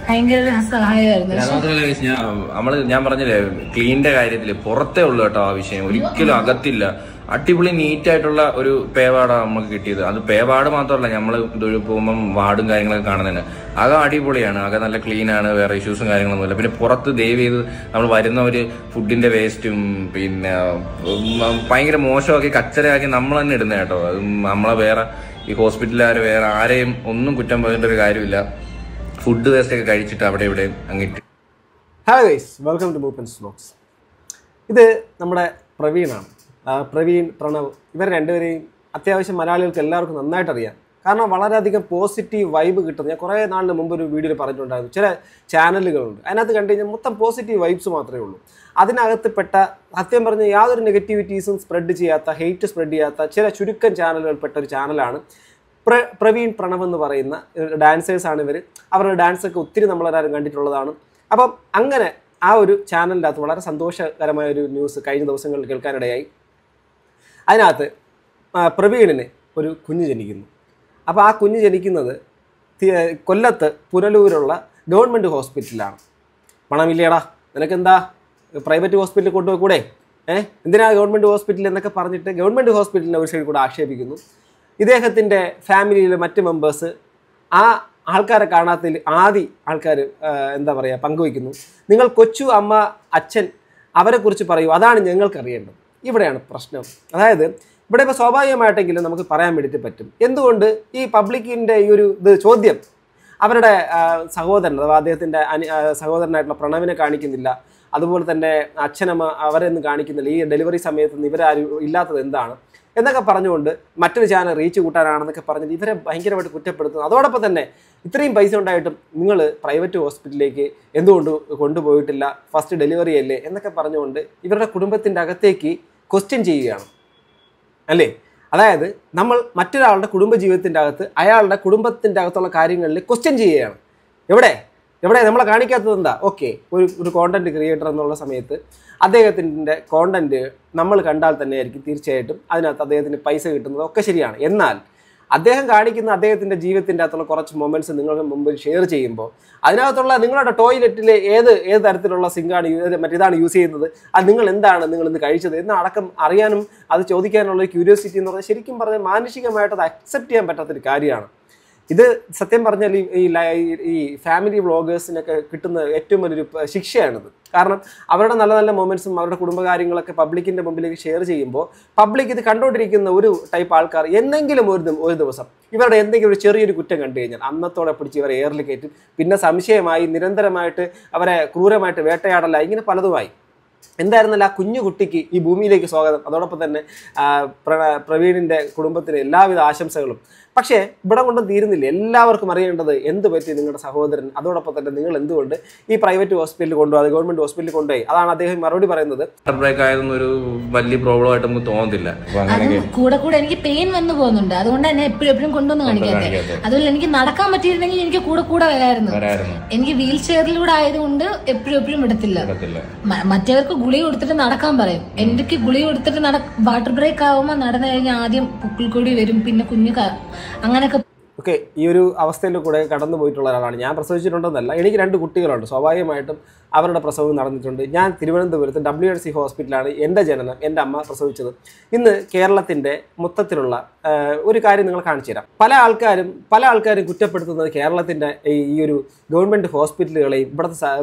ഭയങ്കര സഹായമായിരുന്നു. ഞാൻ പറഞ്ഞില്ലേ ക്ലീനിന്റെ കാര്യത്തില് പുറത്തേ ഉള്ളു കേട്ടോ ആ വിഷയം. ഒരിക്കലും അകത്തില്ല. അടിപൊളി നീറ്റായിട്ടുള്ള ഒരു പേവാടാണ് നമുക്ക് കിട്ടിയത്. അത് പേവാട് മാത്രമല്ല, നമ്മൾ ഇതൊരു പോകുമ്പം വാർഡും കാര്യങ്ങളൊക്കെ കാണുന്നതന്നെ അകം അടിപൊളിയാണ്. അകം നല്ല ക്ലീൻ ആണ്, വേറെ ഇഷ്യൂസും കാര്യങ്ങളൊന്നുമില്ല. പിന്നെ പുറത്ത് ദയവ് ചെയ്ത് നമ്മൾ വരുന്ന ഒരു ഫുഡിന്റെ വേസ്റ്റും പിന്നെ ഭയങ്കര മോശമാക്കി കച്ചറയാക്കി നമ്മൾ തന്നെ ഇടുന്ന കേട്ടോ. അത് നമ്മളെ വേറെ ഈ ഹോസ്പിറ്റലുകാർ വേറെ ആരെയും ഒന്നും കുറ്റം പറയേണ്ട ഒരു കാര്യമില്ല. ഫുഡ് വേസ്റ്റ് ഒക്കെ കഴിച്ചിട്ട് അവിടെ ഇവിടെ അങ്ങിട്ട്. Hello guys, welcome to Mooppan's vlogs. ഇത് നമ്മുടെ പ്രവീണാണ്. പ്രവീൺ, പ്രണവ്, ഇവർ രണ്ടുപേരെയും അത്യാവശ്യം മലയാളികൾക്ക് എല്ലാവർക്കും നന്നായിട്ട് അറിയാം. കാരണം വളരെയധികം പോസിറ്റീവ് വൈബ് കിട്ടുന്നത് ഞാൻ കുറേ നാളിന് മുമ്പ് ഒരു വീഡിയോയിൽ പറഞ്ഞിട്ടുണ്ടായിരുന്നു. ചില ചാനലുകളുണ്ട്, അതിനകത്ത് കണ്ടു കഴിഞ്ഞാൽ മൊത്തം പോസിറ്റീവ് വൈബ്സ് മാത്രമേ ഉള്ളൂ. അതിനകത്ത് പെട്ട സത്യം പറഞ്ഞ യാതൊരു നെഗറ്റിവിറ്റീസും സ്പ്രെഡ് ചെയ്യാത്ത, ഹെയ്റ്റ് സ്പ്രെഡ് ചെയ്യാത്ത ചില ചുരുക്കം ചാനലുകൾപ്പെട്ട ഒരു ചാനലാണ് പ്രവീൺ പ്രണവ് എന്ന് പറയുന്ന ഡാൻസേഴ്സാണ് ഇവർ. അവരുടെ ഡാൻസൊക്കെ ഒത്തിരി നമ്മളെല്ലാവരും കണ്ടിട്ടുള്ളതാണ്. അപ്പം അങ്ങനെ ആ ഒരു ചാനലിൻ്റെ അകത്ത് വളരെ സന്തോഷകരമായ ഒരു ന്യൂസ് കഴിഞ്ഞ ദിവസങ്ങളിൽ കേൾക്കാനിടയായി. അതിനകത്ത് പ്രവീണിന് ഒരു കുഞ്ഞ് ജനിക്കുന്നു. അപ്പോൾ ആ കുഞ്ഞ് ജനിക്കുന്നത് കൊല്ലത്ത് പുനലൂരുള്ള ഗവൺമെൻറ് ഹോസ്പിറ്റലിലാണ്. പണമില്ലേടാ നിനക്കെന്താ പ്രൈവറ്റ് ഹോസ്പിറ്റലിൽ കൊണ്ടുപോയിക്കൂടെ, എന്തിനാ ഗവൺമെൻറ് ഹോസ്പിറ്റൽ എന്നൊക്കെ പറഞ്ഞിട്ട് ഗവൺമെൻറ് ഹോസ്പിറ്റലിനെ ഒരു സൈഡിൽ കൂടെ ആക്ഷേപിക്കുന്നു. ഇദ്ദേഹത്തിൻ്റെ ഫാമിലിയിലെ മറ്റ് മെമ്പേഴ്സ് ആ ആൾക്കാരെ കാണാത്തതിൽ ആദ്യ ആൾക്കാർ എന്താ പറയുക പങ്കുവയ്ക്കുന്നു. നിങ്ങൾ കൊച്ചു അമ്മ അച്ഛൻ അവരെക്കുറിച്ച് പറയൂ, അതാണ് ഞങ്ങൾക്കറിയേണ്ടത്. ഇവിടെയാണ് പ്രശ്നം. അതായത് ഇവിടെ ഇപ്പോൾ സ്വാഭാവികമായിട്ടെങ്കിലും നമുക്ക് പറയാൻ വേണ്ടിയിട്ട് പറ്റും, എന്തുകൊണ്ട് ഈ പബ്ലിക്കിൻ്റെ ഈ ഒരു ചോദ്യം അവരുടെ സഹോദരൻ അഥവാ അദ്ദേഹത്തിൻ്റെ സഹോദരനായിട്ടുള്ള പ്രണവിനെ കാണിക്കുന്നില്ല, അതുപോലെ തന്നെ അച്ഛനമ്മ അവരെയൊന്നും കാണിക്കുന്നില്ല, ഈ ഡെലിവറി സമയത്ത് ഇവരാരും ഇല്ലാത്തത് എന്താണ് എന്നൊക്കെ പറഞ്ഞുകൊണ്ട് മറ്റൊരു ചാനൽ റീച്ച് കൂട്ടാനാണെന്നൊക്കെ പറഞ്ഞിട്ട് ഇവരെ ഭയങ്കരമായിട്ട് കുറ്റപ്പെടുത്തുന്നു. അതോടൊപ്പം തന്നെ ഇത്രയും പൈസ ഉണ്ടായിട്ടും നിങ്ങൾ പ്രൈവറ്റ് ഹോസ്പിറ്റലിലേക്ക് എന്തുകൊണ്ട് കൊണ്ടുപോയിട്ടില്ല, ഫസ്റ്റ് ഡെലിവറി അല്ലേ എന്നൊക്കെ പറഞ്ഞുകൊണ്ട് ഇവരുടെ കുടുംബത്തിൻ്റെ അകത്തേക്ക് ക്വസ്റ്റ്യൻ ചെയ്യുകയാണ് അല്ലേ. അതായത് നമ്മൾ മറ്റൊരാളുടെ കുടുംബജീവിതത്തിൻ്റെ അകത്ത് അയാളുടെ കുടുംബത്തിൻ്റെ അകത്തുള്ള കാര്യങ്ങളിൽ ക്വസ്റ്റ്യൻ ചെയ്യുകയാണ്. എവിടെ നമ്മളെ കാണിക്കാത്തത് എന്താ? ഓക്കെ, ഒരു കോണ്ടന്റ് ക്രിയേറ്റർ എന്നുള്ള സമയത്ത് അദ്ദേഹത്തിൻ്റെ കോണ്ടന്റ് നമ്മൾ കണ്ടാൽ തന്നെയായിരിക്കും തീർച്ചയായിട്ടും അതിനകത്ത് അദ്ദേഹത്തിന് പൈസ കിട്ടുന്നത് ഒക്കെ ശരിയാണ്. എന്നാൽ അദ്ദേഹം കാണിക്കുന്ന അദ്ദേഹത്തിൻ്റെ ജീവിതത്തിൻ്റെ അകത്തുള്ള കുറച്ച് മൊമെൻറ്റ്സ് നിങ്ങൾക്ക് മുമ്പിൽ ഷെയർ ചെയ്യുമ്പോൾ അതിനകത്തുള്ള നിങ്ങളുടെ ടോയ്ലറ്റിൽ ഏത് തരത്തിലുള്ള സിങ്കാണ് മറ്റേതാണ് യൂസ് ചെയ്യുന്നത്, അത് നിങ്ങൾ ഇന്ന് കഴിച്ചത് എന്ന് അടക്കം അറിയാനും അത് ചോദിക്കാനുള്ള ക്യൂരിയോസിറ്റി എന്ന് പറഞ്ഞാൽ ശരിക്കും പറഞ്ഞാൽ മാനുഷികമായിട്ട് അത് അക്സെപ്റ്റ് ചെയ്യാൻ പറ്റാത്തൊരു കാര്യമാണ്. ഇത് സത്യം പറഞ്ഞാൽ ഈ ഫാമിലി വ്ളോഗേഴ്സിനൊക്കെ കിട്ടുന്ന ഏറ്റവും വലിയൊരു ശിക്ഷയാണിത്. കാരണം അവരുടെ നല്ല നല്ല മൊമെൻറ്റ്സും അവരുടെ കുടുംബകാര്യങ്ങളൊക്കെ പബ്ലിക്കിൻ്റെ മുമ്പിലേക്ക് ഷെയർ ചെയ്യുമ്പോൾ പബ്ലിക് ഇത് കണ്ടുകൊണ്ടിരിക്കുന്ന ഒരു ടൈപ്പ് ആൾക്കാർ എന്തെങ്കിലും ഒരു ദിവസം ഇവരുടെ എന്തെങ്കിലും ഒരു ചെറിയൊരു കുറ്റം കണ്ടു കഴിഞ്ഞാൽ അന്നത്തോടെ പിടിച്ച് ഇവരെ എയറിൽ കയറ്റും. പിന്നെ സംശയമായി നിരന്തരമായിട്ട് അവരെ ക്രൂരമായിട്ട് വേട്ടയാടല, ഇങ്ങനെ പലതുമായി. എന്തായിരുന്നല്ല ആ കുഞ്ഞു കുട്ടിക്ക് ഈ ഭൂമിയിലേക്ക് സ്വാഗതം. അതോടൊപ്പം തന്നെ പ്രവീണിൻ്റെ കുടുംബത്തിന് എല്ലാവിധ ആശംസകളും. പക്ഷേ ഇവിടെ കൊണ്ടും തീരുന്നില്ല. എല്ലാവർക്കും അറിയേണ്ടത് എന്ത് പറ്റി നിങ്ങളുടെ സഹോദരൻ, അതോടൊപ്പം തന്നെ നിങ്ങൾ എന്തുകൊണ്ട് ഈ പ്രൈവറ്റ് ഹോസ്പിറ്റലിൽ കൊണ്ടുപോയി ഗവൺമെന്റ് ഹോസ്പിറ്റലിൽ കൊണ്ടുപോയി, അതാണ് അദ്ദേഹം മറുപടി പറയുന്നത്. ഒരു വലിയ പ്രോബ്ലം ആയിട്ട് നമുക്ക് തോന്നുന്നില്ല. കൂടെ എനിക്ക് പെയിൻ വന്നു പോകുന്നുണ്ട്, അതുകൊണ്ട് തന്നെ എപ്പോഴും കൊണ്ടുവന്ന് കാണിക്കാതെ. അതുപോലെ എനിക്ക് നടക്കാൻ പറ്റിയിരുന്നെങ്കിൽ എനിക്ക് കൂടെ വരായിരുന്നു. എനിക്ക് വീൽ ചെയറിലൂടെ ആയതുകൊണ്ട് എപ്പോഴും വിടത്തില്ല. മറ്റവർക്ക് ഗുളിക കൊടുത്തിട്ട് നടക്കാൻ പറയും, എനിക്ക് ഗുളിക കൊടുത്തിട്ട് വാട്ടർ ബ്രേക്ക് ആവുമ്പോൾ നടന്നു കഴിഞ്ഞാൽ ആദ്യം പുക്കിൾക്കൊടി വരും, പിന്നെ കുഞ്ഞു അങ്ങനെയൊക്കെ. ഓക്കെ, ഈ ഒരു അവസ്ഥയിൽ കൂടെ കടന്നു പോയിട്ടുള്ള ഒരാളാണ് ഞാൻ. പ്രസവിച്ചിട്ടുണ്ടെന്നല്ല, എനിക്ക് 2 കുട്ടികളുണ്ട്. സ്വാഭാവികമായിട്ടും അവരുടെ പ്രസവം നടന്നിട്ടുണ്ട്. ഞാൻ തിരുവനന്തപുരത്ത് WRC ഹോസ്പിറ്റലാണ് എൻ്റെ ജനനം, എൻ്റെ അമ്മ പ്രസവിച്ചത്. ഇന്ന് കേരളത്തിൻ്റെ മൊത്തത്തിലുള്ള ഒരു കാര്യം നിങ്ങൾ കാണിച്ചു തരാം. പല ആൾക്കാരും കുറ്റപ്പെടുത്തുന്നത് കേരളത്തിൻ്റെ ഈ ഒരു ഗവൺമെൻറ് ഹോസ്പിറ്റലുകളെയും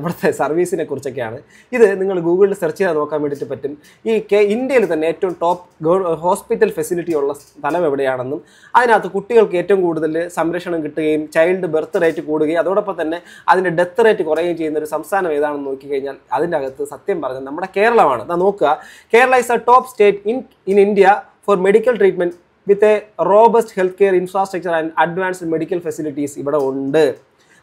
ഇവിടുത്തെ സർവീസിനെ കുറിച്ചൊക്കെയാണ്. ഇത് നിങ്ങൾ ഗൂഗിളിൽ സെർച്ച് ചെയ്താൽ നോക്കാൻ വേണ്ടിയിട്ട് പറ്റും. ഈ ഇന്ത്യയിൽ തന്നെ ഏറ്റവും ടോപ്പ് ഹോസ്പിറ്റൽ ഫെസിലിറ്റി ഉള്ള സ്ഥലം എവിടെയാണെന്നും അതിനകത്ത് കുട്ടികൾക്ക് ഏറ്റവും കൂടുതൽ സംരക്ഷണം കിട്ടുകയും ചൈൽഡ് ബർത്ത് റേറ്റ് കൂടുകയും അതോടൊപ്പം തന്നെ അതിൻ്റെ ഡെത്ത് റേറ്റ് കുറയുകയും ചെയ്യുന്ന ഒരു സംസ്ഥാനം ഏതാണെന്ന് നോക്കിക്കഴിഞ്ഞാൽ അതിൻ്റെ അകത്ത് സത്യം പറഞ്ഞാൽ നമ്മുടെ കേരളമാണ്. നോക്കുക, Kerala is A top state in India for medical treatment with a robust health care infrastructure and advanced medical facilities ഇവിടെ ഉണ്ട്.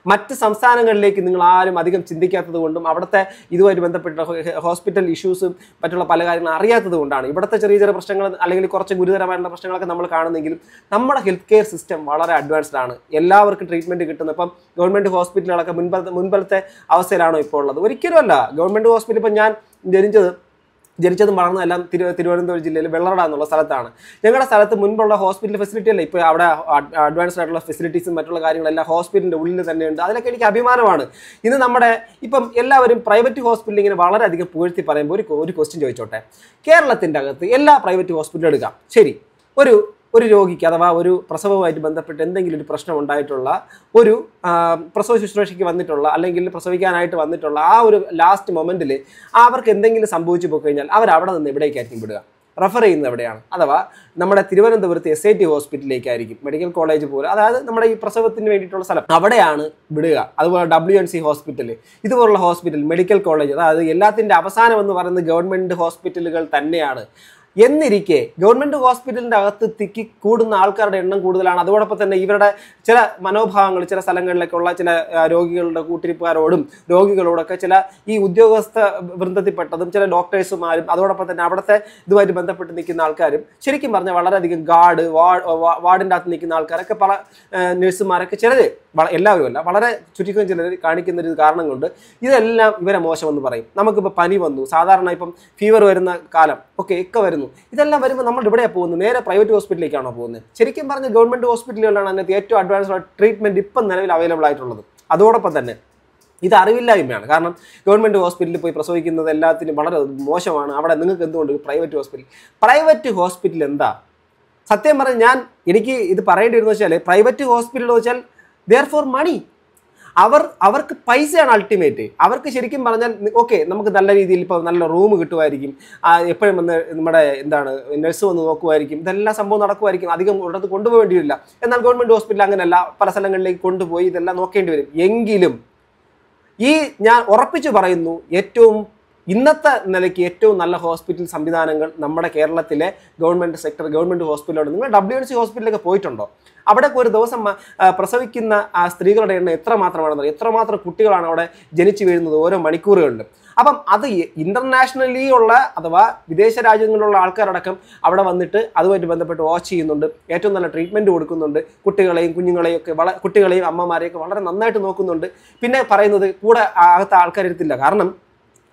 മറ്റ് സംസ്ഥാനങ്ങളിലേക്ക് നിങ്ങൾ ആരും അധികം ചിന്തിക്കാത്തത് കൊണ്ടും അവിടുത്തെ ഇതുമായിട്ട് ബന്ധപ്പെട്ട ഹോസ്പിറ്റൽ ഇഷ്യൂസും മറ്റുള്ള പല കാര്യങ്ങളും അറിയാത്തത് കൊണ്ടാണ് ഇവിടുത്തെ ചെറിയ പ്രശ്നങ്ങൾ അല്ലെങ്കിൽ കുറച്ച് ഗുരുതരമായിട്ടുള്ള പ്രശ്നങ്ങളൊക്കെ നമ്മൾ കാണുന്നെങ്കിലും നമ്മുടെ ഹെൽത്ത് കെയർ സിസ്റ്റം വളരെ അഡ്വാൻസ്ഡ് ആണ്. എല്ലാവർക്കും ട്രീറ്റ്മെൻറ്റ് കിട്ടുന്നത്. ഇപ്പം ഗവൺമെൻറ് ഹോസ്പിറ്റലുകളൊക്കെ മുൻപത്തെ അവസ്ഥയിലാണോ ഇപ്പോൾ ഉള്ളത്? ഒരിക്കലും അല്ല. ഗവൺമെൻറ് ഹോസ്പിറ്റൽ ഇപ്പം ഞാൻ ജനിച്ചത് ജനിച്ചതും വളർന്നതും എല്ലാം തിരുവനന്തപുരം ജില്ലയിൽ വെള്ളറട എന്നുള്ള സ്ഥലത്താണ്. ഞങ്ങളുടെ സ്ഥലത്ത് മുൻപുള്ള ഹോസ്പിറ്റൽ ഫെസിലിറ്റി അല്ല, ഇപ്പോൾ അവിടെ അഡ്വാൻസ്ഡ് ആയിട്ടുള്ള ഫെസിലിറ്റീസും മറ്റുള്ള കാര്യങ്ങളെല്ലാം ഹോസ്പിറ്റലിൻ്റെ ഉള്ളിൽ തന്നെയുണ്ട്. അതിലൊക്കെ എനിക്ക് അഭിമാനമാണ്. ഇന്ന് നമ്മുടെ ഇപ്പം എല്ലാവരും പ്രൈവറ്റ് ഹോസ്പിറ്റലിൽ ഇങ്ങനെ വളരെയധികം പുകഴ്ത്തി പറയുമ്പോൾ ഒരു ക്വസ്റ്റ്യൻ ചോദിച്ചോട്ടെ. കേരളത്തിൻ്റെ അകത്ത് എല്ലാ പ്രൈവറ്റ് ഹോസ്പിറ്റലും എടുക്കാം, ശരി, ഒരു രോഗിക്ക് അഥവാ ഒരു പ്രസവവുമായിട്ട് ബന്ധപ്പെട്ട് എന്തെങ്കിലും ഒരു പ്രശ്നം ഉണ്ടായിട്ടുള്ള ഒരു പ്രസവ ശുശ്രൂഷയ്ക്ക് വന്നിട്ടുള്ള അല്ലെങ്കിൽ പ്രസവിക്കാനായിട്ട് വന്നിട്ടുള്ള ആ ഒരു ലാസ്റ്റ് മൊമെൻറ്റിൽ അവർക്ക് എന്തെങ്കിലും സംഭവിച്ചു പോയി കഴിഞ്ഞാൽ അവർ അവിടെ നിന്ന് എവിടേക്കായിരിക്കും വിടുക? റെഫർ ചെയ്യുന്നത് എവിടെയാണ്? അഥവാ നമ്മുടെ തിരുവനന്തപുരത്ത് SIT ഹോസ്പിറ്റലിലേക്കായിരിക്കും, മെഡിക്കൽ കോളേജ് പോലെ, അതായത് നമ്മുടെ ഈ പ്രസവത്തിന് വേണ്ടിയിട്ടുള്ള സ്ഥലം അവിടെയാണ് വിടുക. അതുപോലെ WNC ഹോസ്പിറ്റൽ, ഇതുപോലുള്ള ഹോസ്പിറ്റൽ, മെഡിക്കൽ കോളേജ്, അതായത് എല്ലാത്തിൻ്റെ അവസാനം എന്ന് പറയുന്നത് ഗവൺമെൻറ് ഹോസ്പിറ്റലുകൾ തന്നെയാണ്. എന്നിരിക്കെ ഗവൺമെൻറ് ഹോസ്പിറ്റലിൻ്റെ അകത്ത് തിക്കി കൂടുന്ന ആൾക്കാരുടെ എണ്ണം കൂടുതലാണ്. അതോടൊപ്പം തന്നെ ഇവരുടെ ചില മനോഭാവങ്ങൾ ചില സ്ഥലങ്ങളിലേക്കുള്ള ചില രോഗികളുടെ കൂട്ടിരിപ്പുകാരോടും രോഗികളോടൊക്കെ ചില ഈ ഉദ്യോഗസ്ഥ വൃന്ദത്തിൽപ്പെട്ടതും ചില ഡോക്ടേഴ്സുമാരും അതോടൊപ്പം തന്നെ അവിടുത്തെ ഇതുമായിട്ട് ബന്ധപ്പെട്ട് നിൽക്കുന്ന ആൾക്കാരും ശരിക്കും പറഞ്ഞാൽ വളരെയധികം വാർഡിൻ്റെ അകത്ത് നിൽക്കുന്ന ആൾക്കാരൊക്കെ പല നഴ്സുമാരൊക്കെ ചിലർ, എല്ലാവരും അല്ല, വളരെ ചുരുക്കം ചിലർ കാണിക്കുന്ന ഒരു കാരണം കൊണ്ട് ഇതെല്ലാം ഇവരെ മോശമെന്ന് പറയും. നമുക്കിപ്പോൾ പനി വന്നു, സാധാരണ ഇപ്പം ഫീവർ വരുന്ന കാലം ഒക്കെ വരുന്നു. ഇതെല്ലാം വരുമ്പോൾ നമ്മൾ ഇവിടെയാണ് പോകുന്നത്, നേരെ പ്രൈവറ്റ് ഹോസ്പിറ്റലിലേക്കാണോ പോകുന്നത്? ശരിക്കും പറഞ്ഞ ഗവൺമെൻറ് ഹോസ്പിറ്റലുകളിലാണ് അതിനകത്ത് ഏറ്റവും അഡ്വാൻസ്ഡ് ട്രീറ്റ്മെൻറ്റ് ഇപ്പം നിലവിൽ അവൈലബിൾ ആയിട്ടുള്ളത്. അതോടൊപ്പം തന്നെ ഇത് അറിവില്ലായ്മയാണ്. കാരണം ഗവൺമെൻറ് ഹോസ്പിറ്റലിൽ പോയി പ്രസവിക്കുന്നത് എല്ലാത്തിനും വളരെ മോശമാണ്. അവിടെ നിങ്ങൾക്ക് എന്തുകൊണ്ട് പ്രൈവറ്റ് ഹോസ്പിറ്റൽ എന്താ? സത്യം പറഞ്ഞാൽ എനിക്ക് ഇത് പറയേണ്ടി വരുന്നത് വെച്ചാൽ പ്രൈവറ്റ് ഹോസ്പിറ്റൽ എന്ന് വെച്ചാൽ ദെയർ ഫോർ മണി. അവർക്ക് പൈസയാണ് അൾട്ടിമേറ്റ്. അവർക്ക് ശരിക്കും പറഞ്ഞാൽ ഓക്കെ, നമുക്ക് നല്ല രീതിയിൽ ഇപ്പോൾ നല്ല റൂം കിട്ടുമായിരിക്കും, എപ്പോഴും വന്ന് നമ്മുടെ നഴ്സ് വന്ന് നോക്കുമായിരിക്കും, ഇതെല്ലാം സംഭവം നടക്കുമായിരിക്കും, അധികം ഉള്ളത് കൊണ്ടുപോകേണ്ടി വരില്ല. എന്നാൽ ഗവൺമെൻറ് ഹോസ്പിറ്റൽ അങ്ങനെയല്ല, പല സ്ഥലങ്ങളിലേക്ക് കൊണ്ടുപോയി ഇതെല്ലാം നോക്കേണ്ടി വരും. എങ്കിലും ഞാൻ ഉറപ്പിച്ചു പറയുന്നു, ഇന്നത്തെ നിലയ്ക്ക് ഏറ്റവും നല്ല ഹോസ്പിറ്റൽ സംവിധാനങ്ങൾ നമ്മുടെ കേരളത്തിലെ ഗവൺമെൻറ് ഹോസ്പിറ്റലുണ്ട്. നിങ്ങൾ WNC ഹോസ്പിറ്റലിലൊക്കെ പോയിട്ടുണ്ടോ? അവിടെ ഒരു ദിവസം പ്രസവിക്കുന്ന സ്ത്രീകളുടെ എണ്ണം എത്രമാത്രമാണെന്നറിയാം, എത്രമാത്രം കുട്ടികളാണ് അവിടെ ജനിച്ചു വീഴുന്നത് ഓരോ മണിക്കൂറുകളിലും. അപ്പം അത് ഇന്റർനാഷണലി ഉള്ള അഥവാ വിദേശ രാജ്യങ്ങളിലുള്ള ആൾക്കാരടക്കം അവിടെ വന്നിട്ട് അതുമായിട്ട് ബന്ധപ്പെട്ട് വാച്ച് ചെയ്യുന്നുണ്ട്, ഏറ്റവും നല്ല ട്രീറ്റ്മെൻറ്റ് കൊടുക്കുന്നുണ്ട്, കുട്ടികളെയും കുഞ്ഞുങ്ങളെയും ഒക്കെ കുട്ടികളെയും അമ്മമാരെയൊക്കെ വളരെ നന്നായിട്ട് നോക്കുന്നുണ്ട്. പിന്നെ പറയുന്നത് കൂടെ അകത്ത് ആൾക്കാരിരുത്തില്ല. കാരണം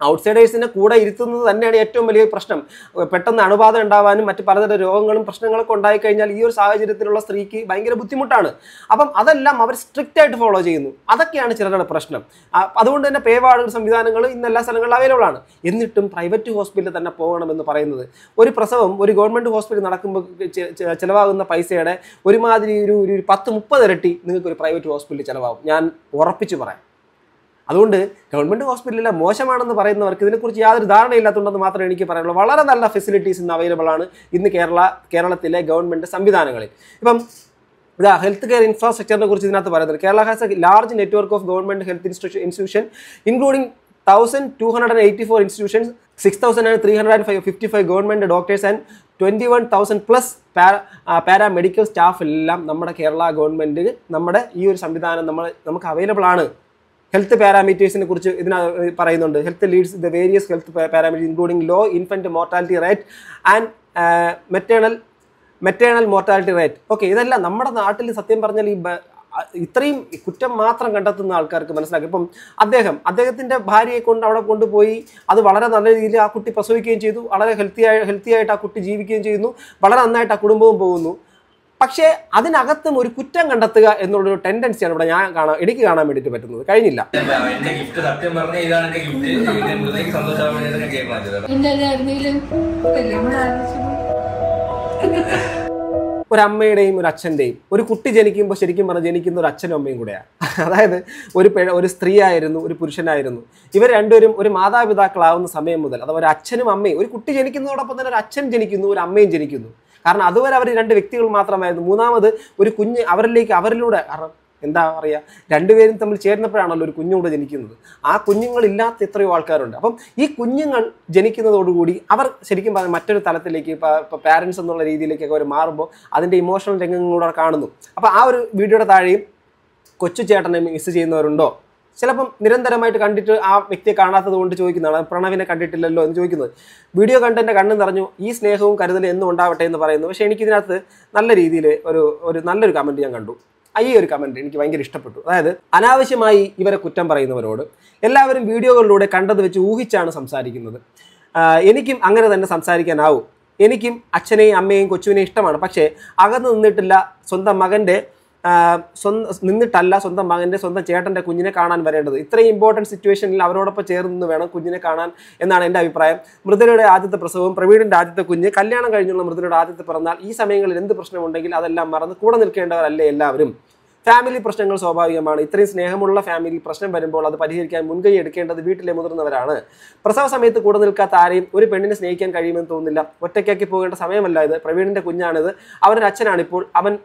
ഔട്ട്സൈഡേഴ്സിനെ കൂടെ ഇരുത്തുന്നത് തന്നെയാണ് ഏറ്റവും വലിയ പ്രശ്നം. പെട്ടെന്ന് അണുബാധ ഉണ്ടാവാനും മറ്റ് പലതരം രോഗങ്ങളും പ്രശ്നങ്ങളൊക്കെ ഉണ്ടായിക്കഴിഞ്ഞാൽ ഈ ഒരു സാഹചര്യത്തിലുള്ള സ്ത്രീക്ക് ഭയങ്കര ബുദ്ധിമുട്ടാണ്. അപ്പം അതെല്ലാം അവർ സ്ട്രിക്റ്റ് ആയിട്ട് ഫോളോ ചെയ്യുന്നു. അതൊക്കെയാണ് ചിലരുടെ പ്രശ്നം. അതുകൊണ്ട് തന്നെ പേ വാർഡ് സംവിധാനങ്ങൾ ഇന്ന് എല്ലാ സ്ഥലങ്ങളിലും അവൈലബിൾ ആണ്. എന്നിട്ടും പ്രൈവറ്റ് ഹോസ്പിറ്റലിൽ തന്നെ പോകണമെന്ന് പറയുന്നത്, ഒരു പ്രസവം ഒരു ഗവൺമെൻറ് ഹോസ്പിറ്റലിൽ നടക്കുമ്പോൾ ചിലവാകുന്ന പൈസയുടെ ഒരുമാതിരി ഒരു 10-30 ഇരട്ടി നിങ്ങൾക്ക് ഒരു പ്രൈവറ്റ് ഹോസ്പിറ്റലിൽ ചിലവാകും, ഞാൻ ഉറപ്പിച്ച് പറയാം. അതുകൊണ്ട് ഗവൺമെൻറ് ഹോസ്പിറ്റലിലെ മോശമാണെന്ന് പറയുന്നവർക്ക് ഇതിനെക്കുറിച്ച് യാതൊരു ധാരണയില്ലാത്തതുകൊണ്ടെന്ന് മാത്രമേ എനിക്ക് പറയാനുള്ളൂ. വളരെ നല്ല ഫെസിലിറ്റീസ് ഇന്ന് അവൈലബിൾ ആണ് ഇന്ന് കേരളത്തിലെ ഗവൺമെൻറ് സംവിധാനങ്ങളിൽ. ഇപ്പം ഹെൽത്ത് കെയർ ഇൻഫ്രാസ്ട്രക്ചറിനെ കുറിച്ച് ഇതിനകത്ത് പറയുന്നത്, Kerala has A large network of government health institution including 1284 institutions, 6355 government doctors and 21,000 plus paramedical staff എല്ലാം നമ്മുടെ കേരള ഗവൺമെൻറ് നമ്മുടെ ഈ ഒരു സംവിധാനം നമുക്ക് അവൈലബിൾ ആണ്. ഹെൽത്ത് പാരാമീറ്റേഴ്സിനെ കുറിച്ച് ഇതിനകത്ത് പറയുന്നുണ്ട്. Health leads the various health parameters including low infant mortality rate and maternal mortality rate. Okay, ഇതെല്ലാം നമ്മുടെ നാട്ടിൽ സത്യം പറഞ്ഞാൽ ഇത്രയും കുറ്റം മാത്രം കണ്ടെത്തുന്ന ആൾക്കാർക്ക് മനസ്സിലാക്കും. ഇപ്പം അദ്ദേഹത്തിൻ്റെ ഭാര്യയെ കൊണ്ട് അവിടെ കൊണ്ടുപോയി അത് വളരെ നല്ല രീതിയിൽ ആ കുട്ടി പ്രസവിക്കുകയും ചെയ്തു, വളരെ ഹെൽത്തി ആയിട്ട് ആ കുട്ടി ജീവിക്കുകയും ചെയ്യുന്നു, വളരെ നന്നായിട്ട് ആ കുടുംബവും പോകുന്നു. പക്ഷേ അതിനകത്തും ഒരു കുറ്റം കണ്ടെത്തുക എന്നുള്ളൊരു ടെൻഡൻസിയാണ് ഇവിടെ എനിക്ക് കാണാൻ വേണ്ടിയിട്ട് പറ്റുന്നത്. കഴിഞ്ഞില്ല. ഒരമ്മയുടെയും ഒരു അച്ഛൻ്റെയും ഒരു കുട്ടി ജനിക്കുമ്പോൾ ശരിക്കും പറഞ്ഞാൽ ജനിക്കുന്ന ഒരു അച്ഛനും അമ്മയും കൂടെയാണ്. അതായത് ഒരു സ്ത്രീ ആയിരുന്നു, ഒരു പുരുഷനായിരുന്നു. ഇവർ രണ്ടുപേരും ഒരു മാതാപിതാക്കളാവുന്ന സമയം മുതൽ, അഥവാ ഒരു അച്ഛനും അമ്മയും, ഒരു കുട്ടി ജനിക്കുന്നതോടൊപ്പം തന്നെ ഒരു അച്ഛൻ ജനിക്കുന്നു, ഒരു അമ്മയും ജനിക്കുന്നു. കാരണം അതുവരെ അവർ 2 വ്യക്തികൾ മാത്രമായിരുന്നു. മൂന്നാമത് ഒരു കുഞ്ഞ് അവരിലൂടെ, കാരണം എന്താ പറയുക, രണ്ടുപേരും തമ്മിൽ ചേർന്നപ്പോഴാണല്ലോ ഒരു കുഞ്ഞുകൂടെ ജനിക്കുന്നത്. ആ കുഞ്ഞുങ്ങളില്ലാത്ത എത്രയോ ആൾക്കാരുണ്ട്. അപ്പം ഈ കുഞ്ഞുങ്ങൾ ജനിക്കുന്നതോടുകൂടി അവർ ശരിക്കും പറഞ്ഞാൽ മറ്റൊരു തലത്തിലേക്ക് ഇപ്പോൾ പാരൻസ് എന്നുള്ള രീതിയിലേക്കൊക്കെ അവർ മാറുമ്പോൾ അതിൻ്റെ ഇമോഷണൽ രംഗങ്ങളൂടെ കാണുന്നു. അപ്പോൾ ആ ഒരു വീഡിയോയുടെ താഴെയും കൊച്ചു ചേട്ടനെ മിസ് ചെയ്യുന്നവരുണ്ടോ, ചിലപ്പം നിരന്തരമായിട്ട് കണ്ടിട്ട് ആ വ്യക്തിയെ കാണാത്തത് കൊണ്ട് ചോദിക്കുന്നതാണ്, പ്രണവിനെ കണ്ടിട്ടില്ലല്ലോ എന്ന് ചോദിക്കുന്നത്. വീഡിയോ കണ്ട് എൻ്റെ കണ്ണ് നിറഞ്ഞു, ഈ സ്നേഹവും കരുതലും എന്നും ഉണ്ടാവട്ടെ എന്ന് പറയുന്നു. പക്ഷേ എനിക്കിതിനകത്ത് നല്ല രീതിയിൽ ഒരു നല്ലൊരു കമൻറ്റ് ഞാൻ കണ്ടു. ഈ ഒരു കമൻറ്റ് എനിക്ക് ഭയങ്കര ഇഷ്ടപ്പെട്ടു. അതായത് അനാവശ്യമായി ഇവരെ കുറ്റം പറയുന്നവരോട് എല്ലാവരും വീഡിയോകളിലൂടെ കണ്ടത് വെച്ച് ഊഹിച്ചാണ് സംസാരിക്കുന്നത്. എനിക്കും അങ്ങനെ തന്നെ സംസാരിക്കാനാവും. എനിക്കും അച്ഛനെയും അമ്മയെയും കൊച്ചുവിനെയും ഇഷ്ടമാണ്. പക്ഷേ അകന്ന് നിന്നിട്ടില്ല സ്വന്തം മകൻ്റെ സ്വന്തം മകൻ്റെ സ്വന്തം ചേട്ടൻ്റെ കുഞ്ഞിനെ കാണാൻ വരേണ്ടത്. ഇത്രയും ഇമ്പോർട്ടൻറ്റ് സിറ്റുവേഷനിൽ അവരോടൊപ്പം ചേർന്ന് വേണം കുഞ്ഞിനെ കാണാൻ എന്നാണ് എൻ്റെ അഭിപ്രായം. മൃദുലയുടെ ആദ്യത്തെ പ്രസവവും പ്രവീണിൻ്റെ ആദ്യത്തെ കുഞ്ഞ്, കല്യാണം കഴിഞ്ഞുള്ള മൃദുലയുടെ ആദ്യത്തെ പിറന്നാൾ, ഈ സമയങ്ങളിൽ എന്ത് പ്രശ്നമുണ്ടെങ്കിൽ അതെല്ലാം മറന്ന് കൂടെ നിൽക്കേണ്ടവരല്ലേ എല്ലാവരും. ഫാമിലി പ്രശ്നങ്ങൾ സ്വാഭാവികമാണ്. ഇത്രയും സ്നേഹമുള്ള ഫാമിലി പ്രശ്നം വരുമ്പോൾ അത് പരിഹരിക്കാൻ മുൻകൈ എടുക്കേണ്ടത് വീട്ടിലെ മുതിർന്നവരാണ്. പ്രസവ സമയത്ത് കൂടെ നിൽക്കാത്ത ആരെയും ഒരു പെണ്ണിനെ സ്നേഹിക്കാൻ കഴിയുമെന്ന് തോന്നുന്നില്ല. ഒറ്റയ്ക്കാക്കി പോകേണ്ട സമയമല്ല ഇത്. പ്രവീണിൻ്റെ കുഞ്ഞാണിത്. അവരുടെ അച്ഛനാണിപ്പോൾ.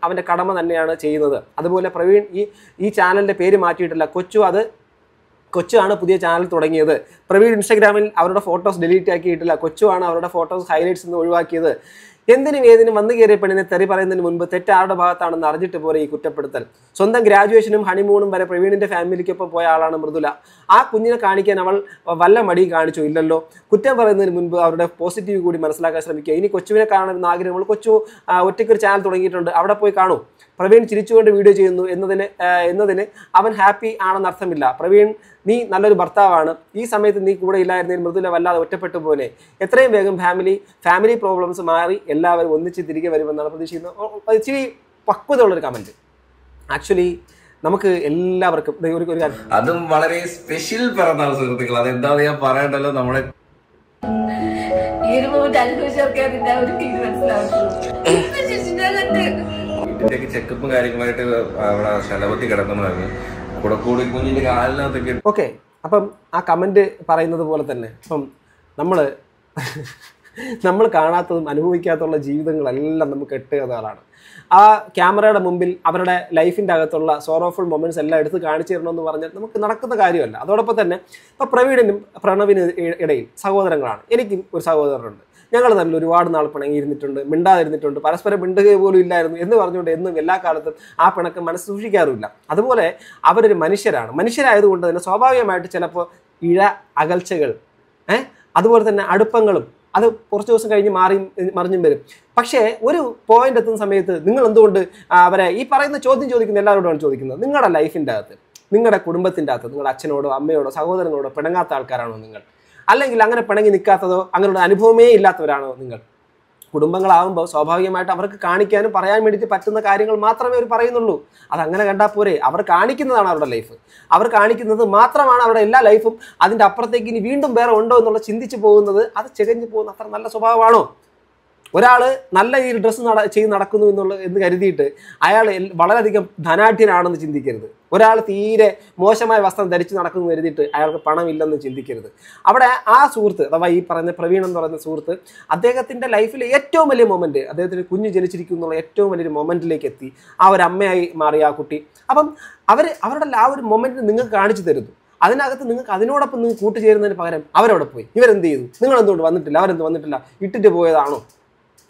അവൻ്റെ കടമ തന്നെയാണ് ചെയ്യുന്നത്. അതുപോലെ പ്രവീൺ ഈ ചാനലിൻ്റെ പേര് മാറ്റിയിട്ടില്ല. കൊച്ചുവാണ് പുതിയ ചാനൽ തുടങ്ങിയത്. പ്രവീൺ ഇൻസ്റ്റാഗ്രാമിൽ അവരുടെ ഫോട്ടോസ് ഡിലീറ്റ് ആക്കിയിട്ടില്ല. കൊച്ചുവാണ് അവരുടെ ഫോട്ടോസ് ഹൈലൈറ്റ്സ് നിന്ന് ഒഴിവാക്കിയത്. എന്തിനും ഏതിനും വന്നു കയറിയ പെണ്ണിനെ തെറി പറയുന്നതിന് മുൻപ് തെറ്റ് ആരുടെ ഭാഗത്താണെന്ന് അറിഞ്ഞിട്ട് പോലെ ഈ കുറ്റപ്പെടുത്തൽ. സ്വന്തം ഗ്രാജുവേഷനും ഹണിമൂണും വരെ പ്രവീണിൻ്റെ ഫാമിലിക്കൊപ്പം പോയ ആളാണ് മൃദുല. ആ കുഞ്ഞിനെ കാണിക്കാൻ അവൾ വല്ല മടി കാണിച്ചോ? ഇല്ലല്ലോ. കുറ്റം പറയുന്നതിന് മുൻപ് അവരുടെ പോസിറ്റീവ് കൂടി മനസ്സിലാക്കാൻ ശ്രമിക്കുക. ഇനി കൊച്ചുവിനെ കാണണമെന്ന് ആഗ്രഹമുള്ള കൊച്ചു ഒറ്റയ്ക്കൊരു ചാനൽ തുടങ്ങിയിട്ടുണ്ട്, അവിടെ പോയി കാണൂ. പ്രവീൺ ചിരിച്ചുകൊണ്ട് വീഡിയോ ചെയ്യുന്നു എന്നതിന് അവൻ ഹാപ്പി ആണെന്ന് അർത്ഥമില്ല. പ്രവീൺ, നീ നല്ലൊരു ഭർത്താവാണ്. ഈ സമയത്ത് നീ കൂടെ ഇല്ലായിരുന്നെങ്കിൽ മൃദുല വല്ലാതെ ഒറ്റപ്പെട്ടു പോലെ. എത്രയും വേഗം ഫാമിലി പ്രോബ്ലംസ് മാറി എല്ലാവരും ഒന്നിച്ച് തിരികെ വരുമെന്നാണ് പ്രതീക്ഷിക്കുന്നത്. ഇച്ചിരി പക്വതയുള്ളൊരു കമൻറ്റ്. ആക്ച്വലി നമുക്ക് എല്ലാവർക്കും ഒരു അതും വളരെ സ്പെഷ്യൽ പിറന്നാൾ സുഹൃത്തുക്കൾ. അതെന്താണെന്ന് ഞാൻ പറയണ്ടല്ലോ. നമ്മുടെ വീട്ടിലേക്ക് ചെക്കപ്പും കാര്യങ്ങളായിട്ട് അവിടെ ശലഭത്തി കിടക്കണമായിരുന്നു. കൂടെ കൂടി കുഞ്ഞിന്റെ കാലിനകത്തൊക്കെ. ഓക്കെ, അപ്പം ആ കമൻറ്റ് പറയുന്നത് പോലെ തന്നെ അപ്പം നമ്മൾ കാണാത്തതും അനുഭവിക്കാത്തുള്ള ജീവിതങ്ങളെല്ലാം നമുക്ക് എട്ടുകഥകളാണ്. ആ ക്യാമറയുടെ മുമ്പിൽ അവരുടെ ലൈഫിൻ്റെ അകത്തുള്ള സോറോഫുൾ മൊമെൻറ്റ്സ് എല്ലാം എടുത്ത് കാണിച്ചു തരണമെന്ന് പറഞ്ഞാൽ നമുക്ക് നടക്കുന്ന കാര്യമല്ല. അതോടൊപ്പം തന്നെ ഇപ്പോൾ പ്രവീണിനും പ്രണവിനും ഇടയിൽ സഹോദരങ്ങളാണ്. എനിക്കും ഒരു സഹോദരനുണ്ട്. ഞങ്ങൾ തമ്മിൽ ഒരുപാട് നാൾ പിണങ്ങിയിരുന്നിട്ടുണ്ട്, മിണ്ടാതിരുന്നിട്ടുണ്ട്, പരസ്പരം മിണ്ടുക പോലും ഇല്ലായിരുന്നു എന്ന് പറഞ്ഞുകൊണ്ട് എന്നും എല്ലാ കാലത്തും ആ പിണക്കം മനസ്സ് സൂക്ഷിക്കാറുമില്ല. അതുപോലെ അവരൊരു മനുഷ്യരായതുകൊണ്ട് തന്നെ സ്വാഭാവികമായിട്ട് ചിലപ്പോൾ അകൽച്ചകൾ, അതുപോലെ തന്നെ അടുപ്പങ്ങളും അത് കുറച്ച് ദിവസം കഴിഞ്ഞ് മറിഞ്ഞും വരും. പക്ഷേ ഒരു പോയിന്റ് എത്തുന്ന സമയത്ത് നിങ്ങൾ എന്തുകൊണ്ട് അവരെ ഈ പറയുന്ന ചോദ്യം ചോദിക്കുന്ന എല്ലാവരോടാണ് ചോദിക്കുന്നത്. നിങ്ങളുടെ ലൈഫിൻ്റെ അകത്ത്, നിങ്ങളുടെ കുടുംബത്തിൻ്റെ അകത്ത് നിങ്ങളുടെ അച്ഛനോടോ അമ്മയോടോ സഹോദരങ്ങളോടോ പിണങ്ങാത്ത ആൾക്കാരാണോ നിങ്ങൾ? അല്ലെങ്കിൽ അങ്ങനെ പിണങ്ങി നിൽക്കാത്തതോ അങ്ങനെയുള്ള അനുഭവമേ ഇല്ലാത്തവരാണോ നിങ്ങൾ? കുടുംബങ്ങളാകുമ്പോൾ സ്വാഭാവികമായിട്ട് അവർക്ക് കാണിക്കാനും പറയാൻ വേണ്ടിയിട്ട് പറ്റുന്ന കാര്യങ്ങൾ മാത്രമേ അവർ പറയുന്നുള്ളൂ. അതങ്ങനെ കണ്ടാൽ പോരെ? അവർ കാണിക്കുന്നതാണ് അവരുടെ ലൈഫ്. അവർ കാണിക്കുന്നത് മാത്രമാണ് അവരുടെ എല്ലാ ലൈഫും. അതിൻ്റെ അപ്പുറത്തേക്ക് ഇനി വീണ്ടും വേറെ ഉണ്ടോ എന്നുള്ള ചിന്തിച്ച് പോകുന്നത്, അത് ചികഞ്ഞു പോകുന്ന അത്ര നല്ല സ്വഭാവമാണോ? ഒരാൾ നല്ല ഈ ഡ്രസ്സ് ചെയ്ത് നടക്കുന്നു എന്ന് കരുതിയിട്ട് അയാൾ വളരെയധികം ധനാഢ്യനാണെന്ന് ചിന്തിക്കരുത്. ഒരാൾ തീരെ മോശമായ വസ്ത്രം ധരിച്ച് നടക്കുന്നു കരുതിയിട്ട് അയാൾക്ക് പണമില്ലെന്ന് ചിന്തിക്കരുത്. അവിടെ ആ സുഹൃത്ത്, അഥവാ ഈ പറയുന്ന പ്രവീൺ എന്ന് പറയുന്ന സുഹൃത്ത്, അദ്ദേഹത്തിൻ്റെ ലൈഫിലെ ഏറ്റവും വലിയ മൊമെൻറ്റ്, അദ്ദേഹത്തിന് കുഞ്ഞ് ജനിച്ചിരിക്കും എന്നുള്ള ഏറ്റവും വലിയൊരു മൊമെൻറ്റിലേക്ക് എത്തി. ആ ഒരു അമ്മയായി മാറിയ ആ കുട്ടി. അപ്പം അവരുടെ ആ ഒരു മൊമെൻറ്റ് നിങ്ങൾക്ക് കാണിച്ചു തരുന്നു. അതിനകത്ത് നിങ്ങൾക്ക് അതിനോടൊപ്പം നിങ്ങൾ കൂട്ടുചേരുന്നതിന് പകരം അവരവിടെ പോയി ഇവരെന്ത് ചെയ്തു, നിങ്ങളെന്തുകൊണ്ട് വന്നിട്ടില്ല, അവരെന്ത് വന്നിട്ടില്ല, ഇട്ടിട്ട് പോയതാണോ,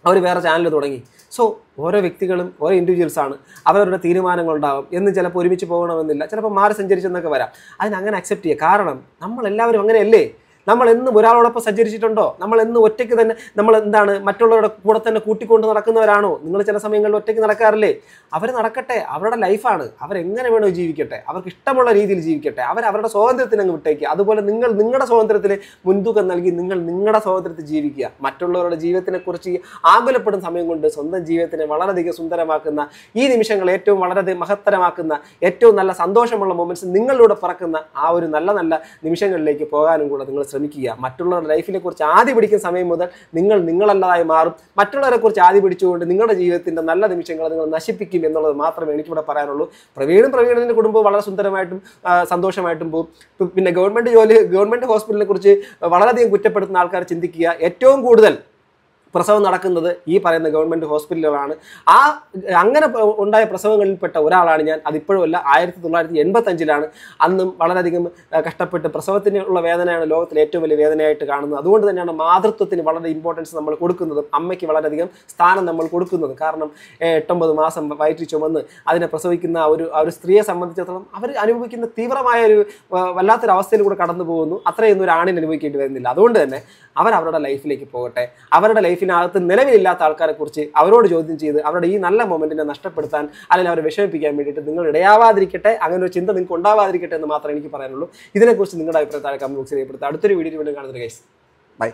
അവർ വേറെ ചാനൽ തുടങ്ങി. സോ ഓരോ വ്യക്തികളും ഓരോ ഇൻഡിവിജ്വൽസാണ്, അവരവരുടെ തീരുമാനങ്ങളുണ്ടാകും. എന്ന് ചിലപ്പോൾ ഒരുമിച്ച് പോകണമെന്നില്ല, ചിലപ്പോൾ മാറി സഞ്ചരിച്ചെന്നൊക്കെ വരാം. അതിനങ്ങനെ അക്സെപ്റ്റ് ചെയ്യുക. കാരണം നമ്മളെല്ലാവരും അങ്ങനെയല്ലേ? നമ്മൾ എന്നും ഒരാളോടൊപ്പം സഞ്ചരിച്ചിട്ടുണ്ടോ? നമ്മൾ എന്നും ഒറ്റയ്ക്ക് തന്നെ നമ്മൾ എന്താണ് മറ്റുള്ളവരുടെ കൂടെ തന്നെ കൂട്ടിക്കൊണ്ട് നടക്കുന്നവരാണോ? നിങ്ങൾ ചില സമയങ്ങളിൽ ഒറ്റയ്ക്ക് നടക്കാറില്ലേ? അവർ നടക്കട്ടെ, അവരുടെ ലൈഫാണ്, അവരെങ്ങനെ വേണോ ജീവിക്കട്ടെ, അവർക്ക് ഇഷ്ടമുള്ള രീതിയിൽ ജീവിക്കട്ടെ, അവരുടെ സ്വാതന്ത്ര്യത്തിന് അങ്ങ് വിട്ടേക്കുക. അതുപോലെ നിങ്ങൾ നിങ്ങളുടെ സ്വാതന്ത്ര്യത്തിന് മുൻതൂക്കം നൽകി നിങ്ങളുടെ സ്വാതന്ത്ര്യത്തിൽ ജീവിക്കുക. മറ്റുള്ളവരുടെ ജീവിതത്തിനെക്കുറിച്ച് ആകുലപ്പെടുന്ന സമയം കൊണ്ട് സ്വന്തം ജീവിതത്തിനെ വളരെയധികം സുന്ദരമാക്കുന്ന, ഈ നിമിഷങ്ങൾ ഏറ്റവും വളരെ മഹത്തരമാക്കുന്ന, ഏറ്റവും നല്ല സന്തോഷമുള്ള മൊമെന്റ്സ് നിങ്ങളിലൂടെ പറക്കുന്ന ആ ഒരു നല്ല നല്ല നിമിഷങ്ങളിലേക്ക് പോകാനും കൂടെ നിങ്ങൾ ശ്രമിക്കുക. മറ്റുള്ളവരുടെ ലൈഫിനെ കുറിച്ച് ആദ്യ പിടിക്കുന്ന സമയം മുതൽ നിങ്ങളല്ലാതായി മാറും. മറ്റുള്ളവരെ കുറിച്ച് ആദ്യ പിടിച്ചുകൊണ്ട് നിങ്ങളുടെ ജീവിതത്തിന്റെ നല്ല നിമിഷങ്ങൾ നിങ്ങൾ നശിപ്പിക്കും എന്നുള്ളത് മാത്രമേ എനിക്കിവിടെ പറയാനുള്ളൂ. പ്രവീണിന്റെ കുടുംബം വളരെ സുന്ദരമായിട്ടും സന്തോഷമായിട്ടും പോകും. പിന്നെ ഗവൺമെന്റ് ഹോസ്പിറ്റലിനെ കുറിച്ച് വളരെയധികം കുറ്റപ്പെടുത്തുന്ന ആൾക്കാർ ചിന്തിക്കുക. ഏറ്റവും കൂടുതൽ പ്രസവം നടക്കുന്നത് ഈ പറയുന്ന ഗവൺമെൻറ് ഹോസ്പിറ്റലുകളാണ്. അങ്ങനെ ഉണ്ടായ പ്രസവങ്ങളിൽപ്പെട്ട ഒരാളാണ് ഞാൻ. അതിപ്പോഴുമല്ല, 1985 അന്നും വളരെയധികം കഷ്ടപ്പെട്ട് പ്രസവത്തിനുള്ള വേദനയാണ് ലോകത്തിലെ ഏറ്റവും വലിയ വേദനയായിട്ട് കാണുന്നത്. അതുകൊണ്ട് തന്നെയാണ് മാതൃത്വത്തിന് വളരെ ഇമ്പോർട്ടൻസ് നമ്മൾ കൊടുക്കുന്നതും അമ്മയ്ക്ക് വളരെയധികം സ്ഥാനം നമ്മൾ കൊടുക്കുന്നത്. കാരണം 8-9 മാസം വയറ്റിൽ ചുമന്ന് അതിനെ പ്രസവിക്കുന്ന ഒരു സ്ത്രീയെ സംബന്ധിച്ചിടത്തോളം അവർ അനുഭവിക്കുന്ന തീവ്രമായ ഒരു വല്ലാത്തൊരു അവസ്ഥയിൽ കൂടെ കടന്നു പോകുന്നു. അത്രയൊന്നും ഒരു ആണിന് അനുഭവിക്കേണ്ടി വരുന്നില്ല. അതുകൊണ്ട് തന്നെ അവരുടെ ലൈഫിലേക്ക് പോകട്ടെ. അവരുടെ ലൈഫിനകത്ത് നിലവിലില്ലാത്ത ആൾക്കാരെ കുറിച്ച് അവരോട് ചോദ്യം ചെയ്ത് അവരുടെ ഈ നല്ല മൊമെന്റിനെ നഷ്ടപ്പെടുത്താൻ അല്ലെങ്കിൽ അവരെ വിഷമിപ്പിക്കാൻ വേണ്ടിയിട്ട് നിങ്ങൾ ഇടയാവാതിരിക്കട്ടെ. അങ്ങനെ ഒരു ചിന്ത നിങ്ങൾക്ക് ഉണ്ടാവാതിരിക്കട്ടെ എന്ന് മാത്രമേ എനിക്ക് പറയാനുള്ളൂ. ഇതിനെക്കുറിച്ച് നിങ്ങളുടെ അഭിപ്രായം താഴെ കമന്റ് ബോക്സിൽ രേഖപ്പെടുത്തുക. അടുത്തൊരു വീഡിയോ വീണ്ടും കാണുന്നത് ഗൈസ്. ബൈ.